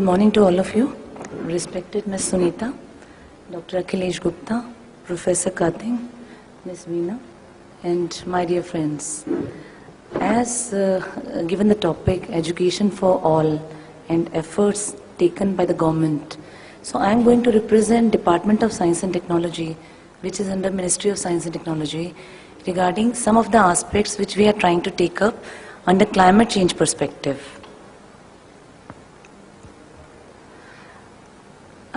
morning to all of you. Respected Ms. Sunita, Dr. Akhilesh Gupta, Professor Kating, Ms. Veena, and my dear friends. As given the topic, education for all and efforts taken by the government, so I am going to represent Department of Science and Technology, which is under Ministry of Science and Technology, regarding some of the aspects which we are trying to take up under climate change perspective.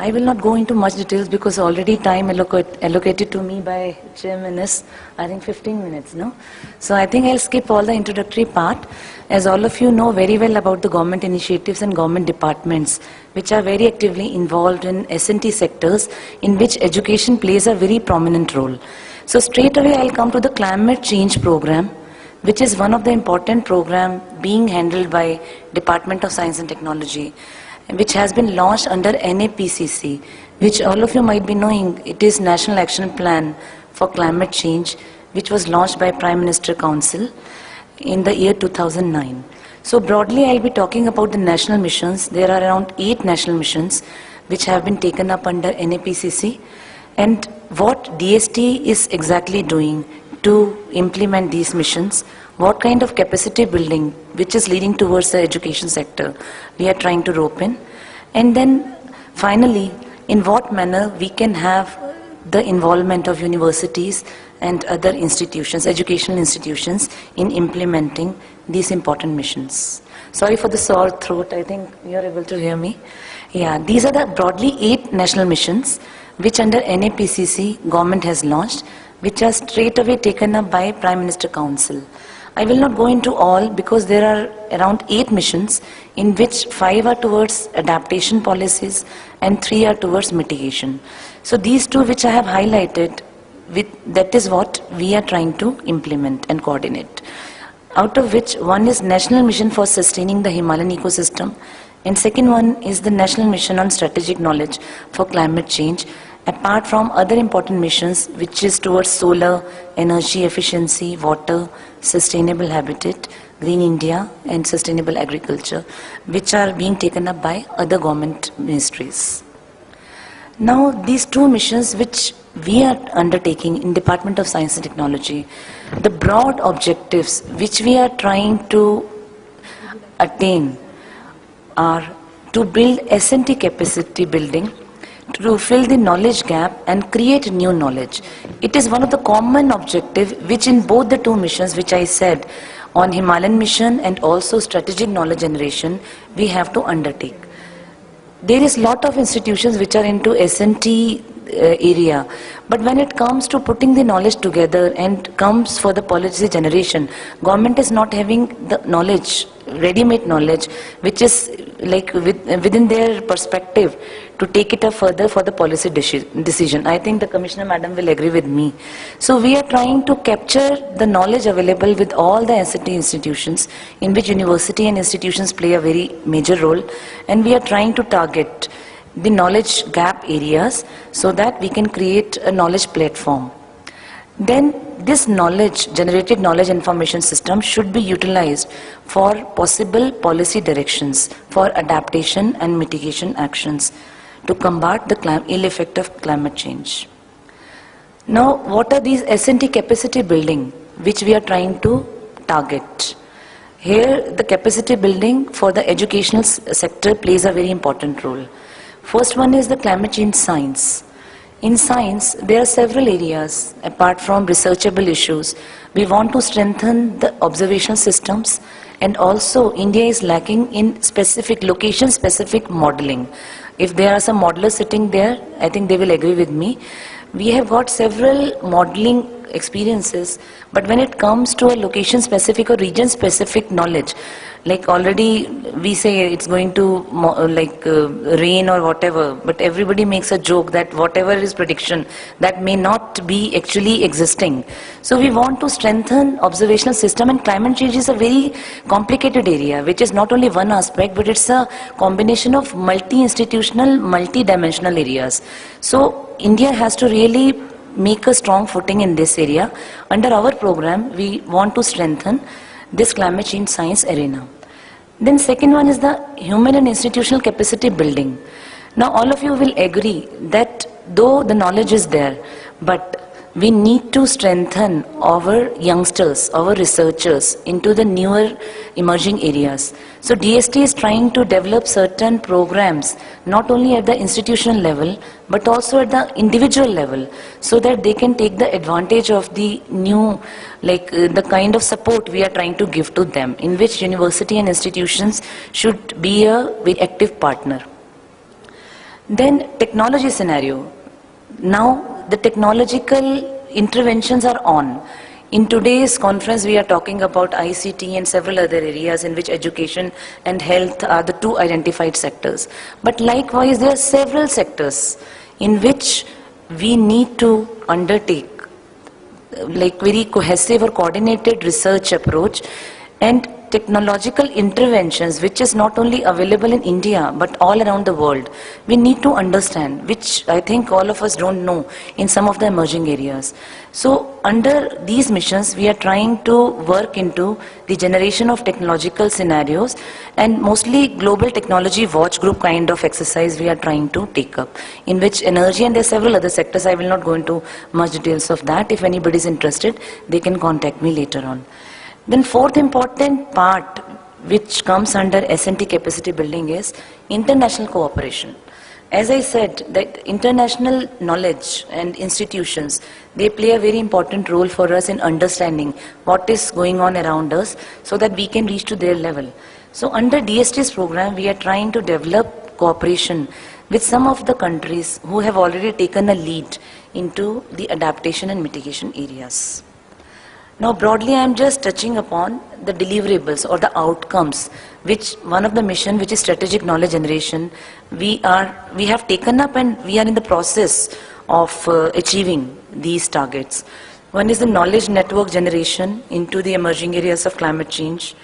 I will not go into much details because already time allocated to me by Chairman is, I think 15 minutes, no? So I think I'll skip all the introductory part. As all of you know very well about the government initiatives and government departments, which are very actively involved in S&T sectors, in which education plays a very prominent role. So straight away I'll come to the climate change program, which is one of the important program being handled by Department of Science and Technology, which has been launched under NAPCC, which all of you might be knowing. It is National Action Plan for Climate Change, which was launched by Prime Minister Council in the year 2009. So broadly, I'll be talking about the national missions. There are around 8 national missions which have been taken up under NAPCC, and what DST is exactly doing to implement these missions, what kind of capacity building which is leading towards the education sector we are trying to rope in, and then finally in what manner we can have the involvement of universities and other institutions, educational institutions, in implementing these important missions. Sorry for the sore throat, I think you are able to hear me. Yeah, these are the broadly 8 national missions which under NAPCC government has launched, which are straight away taken up by Prime Minister Council. I will not go into all because there are around 8 missions in which 5 are towards adaptation policies and 3 are towards mitigation. So these 2 which I have highlighted, that is what we are trying to implement and coordinate. Out of which one is National Mission for Sustaining the Himalayan Ecosystem, and second one is the National Mission on Strategic Knowledge for Climate Change, apart from other important missions which is towards solar, energy efficiency, water, sustainable habitat, green India and sustainable agriculture, which are being taken up by other government ministries. Now these 2 missions which we are undertaking in Department of Science and Technology, the broad objectives which we are trying to attain are to build S&T capacity building, to fill the knowledge gap and create new knowledge. It is one of the common objectives which in both the 2 missions which I said, on Himalayan mission and also strategic knowledge generation, we have to undertake. There is lot of institutions which are into S&T area, but when it comes to putting the knowledge together and comes for the policy generation, government is not having the knowledge, ready-made knowledge, which is like within their perspective to take it up further for the policy decision. I think the Commissioner Madam will agree with me. So we are trying to capture the knowledge available with all the S&T institutions, in which university and institutions play a very major role, and we are trying to target the knowledge gap areas so that we can create a knowledge platform. Then this knowledge, generated knowledge information system, should be utilized for possible policy directions for adaptation and mitigation actions to combat the ill effect of climate change. Now, what are these S&T capacity building which we are trying to target? Here, the capacity building for the educational sector plays a very important role. First one is the climate change science. In science, there are several areas apart from researchable issues. We want to strengthen the observational systems, and also India is lacking in specific location-specific modeling. If there are some modelers sitting there, I think they will agree with me. We have got several modeling experiences, but when it comes to a location-specific or region-specific knowledge, like already we say it's going to rain or whatever, but everybody makes a joke that whatever is prediction, that may not be actually existing. So we want to strengthen observational system, and climate change is a very complicated area, which is not only one aspect, but it's a combination of multi-institutional, multi-dimensional areas. So India has to really make a strong footing in this area. Under our program, we want to strengthen this climate change science arena. Then second one is the human and institutional capacity building. Now all of you will agree that though the knowledge is there, but we need to strengthen our youngsters, our researchers into the newer emerging areas. So DST is trying to develop certain programs, not only at the institutional level, but also at the individual level, so that they can take the advantage of the new, the kind of support we are trying to give to them, in which university and institutions should be a very active partner. Then technology scenario. Now the technological interventions are on. In today's conference we are talking about ICT and several other areas in which education and health are the two identified sectors. But likewise there are several sectors in which we need to undertake very cohesive or coordinated research approach and technological interventions, which is not only available in India but all around the world. We need to understand, which I think all of us don't know in some of the emerging areas. So under these missions we are trying to work into the generation of technological scenarios, and mostly global technology watch group kind of exercise we are trying to take up, in which energy, and there are several other sectors. I will not go into much details of that. If anybody is interested, they can contact me later on. Then fourth important part which comes under S&T capacity building is international cooperation. As I said, that international knowledge and institutions, they play a very important role for us in understanding what is going on around us so that we can reach to their level. So under DST's program, we are trying to develop cooperation with some of the countries who have already taken a lead into the adaptation and mitigation areas. Now broadly I am just touching upon the deliverables or the outcomes, which one of the mission, which is strategic knowledge generation, we have taken up and we are in the process of achieving these targets. One is the knowledge network generation into the emerging areas of climate change,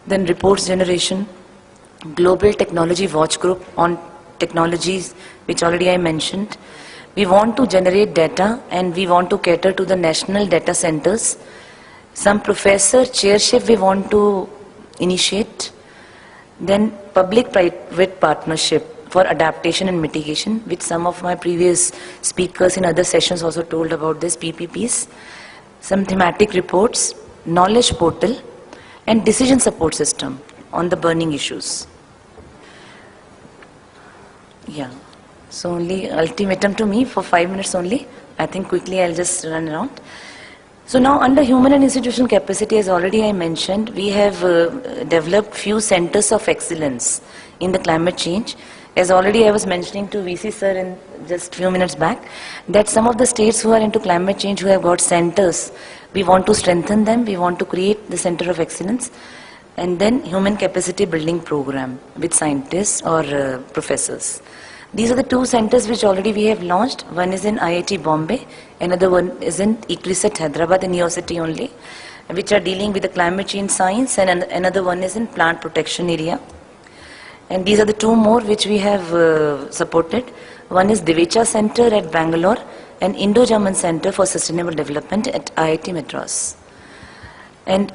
then reports generation, global technology watch group on technologies which already I mentioned. We want to generate data and we want to cater to the national data centers. Some professor chairship we want to initiate. Then public-private partnership for adaptation and mitigation, which some of my previous speakers in other sessions also told about this, PPPs. Some thematic reports, knowledge portal, and decision support system on the burning issues. Yeah, so only ultimatum to me for 5 minutes only. I think quickly I'll just run around. So now under human and institutional capacity, as already I mentioned, we have developed few centers of excellence in the climate change. As already I was mentioning to VC sir in just few minutes back, that some of the states who are into climate change, who have got centers, we want to strengthen them, we want to create the center of excellence, and then human capacity building program with scientists or professors. These are the two centers which already we have launched. One is in IIT Bombay, another one is in ICRISAT Hyderabad in Neo City only, which are dealing with the climate change science, and another one is in plant protection area. And these are the two more which we have supported. One is Divecha Center at Bangalore and Indo-German Center for Sustainable Development at IIT Madras. And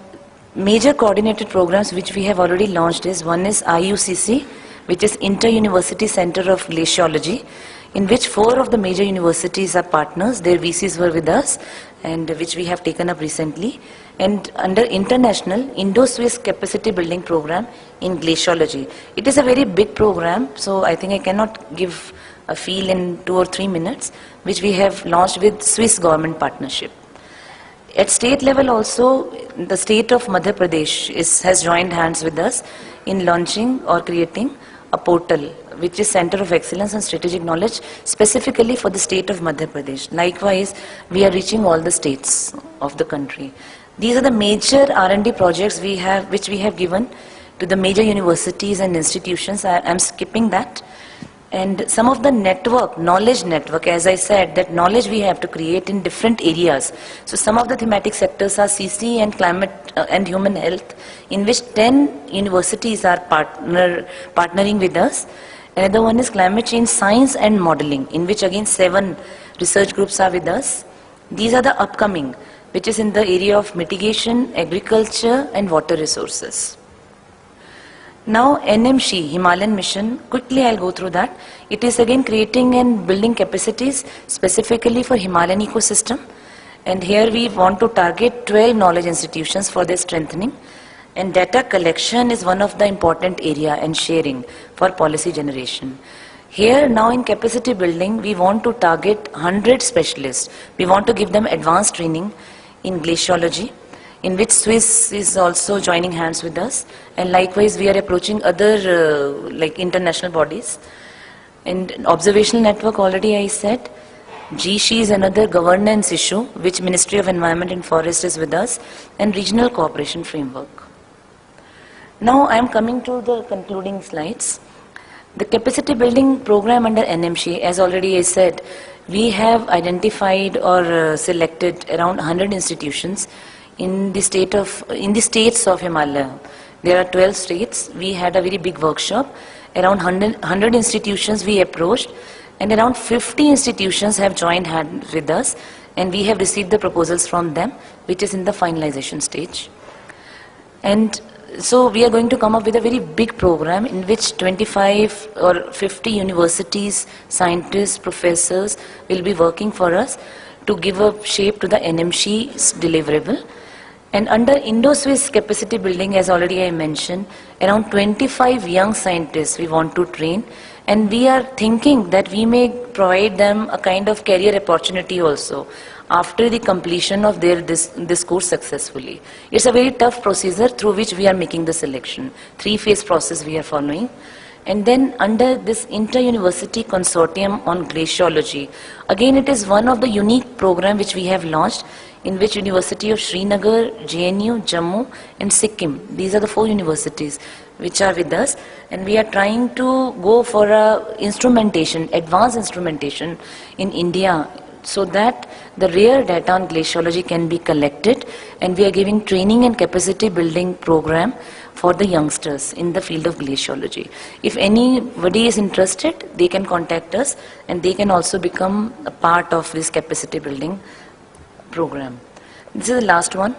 major coordinated programs which we have already launched is, one is IUCC, which is Inter-University Center of Glaciology, in which 4 of the major universities are partners. Their VCs were with us, and which we have taken up recently. And under international, Indo-Swiss Capacity Building Program in Glaciology. It is a very big program, so I think I cannot give a feel in 2 or 3 minutes, which we have launched with Swiss government partnership. At state level also, the state of Madhya Pradesh has joined hands with us in launching or creating a portal, which is Center of Excellence and Strategic Knowledge, specifically for the state of Madhya Pradesh. Likewise, we are reaching all the states of the country. These are the major R&D projects we have, which we have given to the major universities and institutions. I am skipping that. And some of the network, knowledge network, as I said, that knowledge we have to create in different areas. So some of the thematic sectors are CC and climate and human health, in which 10 universities are partnering with us. Another one is climate change science and modeling, in which again 7 research groups are with us. These are the upcoming, which is in the area of mitigation, agriculture and water resources. Now NMC, Himalayan Mission, quickly I'll go through that. It is again creating and building capacities specifically for Himalayan ecosystem. And here we want to target 12 knowledge institutions for their strengthening. And data collection is one of the important area and sharing for policy generation. Here now in capacity building, we want to target 100 specialists. We want to give them advanced training in glaciology, in which Swiss is also joining hands with us. And likewise, we are approaching other like international bodies. And observational network, already I said. GSHE is another governance issue, which Ministry of Environment and Forest is with us, and regional cooperation framework. Now I am coming to the concluding slides. The capacity building program under NMC, as already I said, we have identified or selected around 100 institutions in the states of Himalaya. There are 12 states. We had a very big workshop. Around 100 institutions we approached, and around 50 institutions have joined hands with us, and we have received the proposals from them, which is in the finalization stage. And so we are going to come up with a very big program in which 25 or 50 universities, scientists, professors will be working for us to give a shape to the NMC's deliverable. And under Indo-Swiss capacity building, as already I mentioned, around 25 young scientists we want to train, and we are thinking that we may provide them a kind of career opportunity also after the completion of their this course successfully. It's a very tough procedure through which we are making the selection. 3-phase process we are following. And then under this inter-university consortium on glaciology, again it is one of the unique program which we have launched, in which University of Srinagar, JNU, Jammu and Sikkim, these are the 4 universities which are with us, and we are trying to go for instrumentation, advanced instrumentation in India, so that the rare data on glaciology can be collected, and we are giving training and capacity building program for the youngsters in the field of glaciology. If anybody is interested, they can contact us, and they can also become a part of this capacity building program. This is the last one.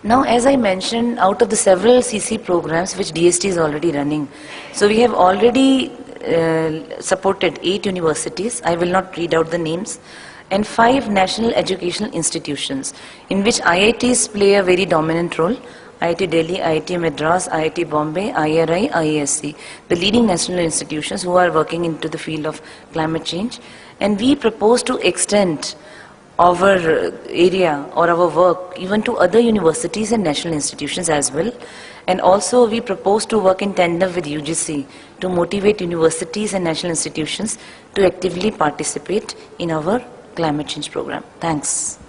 Now, as I mentioned, out of the several CC programs which DST is already running, so we have already supported 8 universities, I will not read out the names, and 5 national educational institutions, in which IITs play a very dominant role. IIT Delhi, IIT Madras, IIT Bombay, IRI, IASC, the leading national institutions who are working into the field of climate change. And we propose to extend our area or our work even to other universities and national institutions as well. And also we propose to work in tandem with UGC to motivate universities and national institutions to actively participate in our climate change program. Thanks.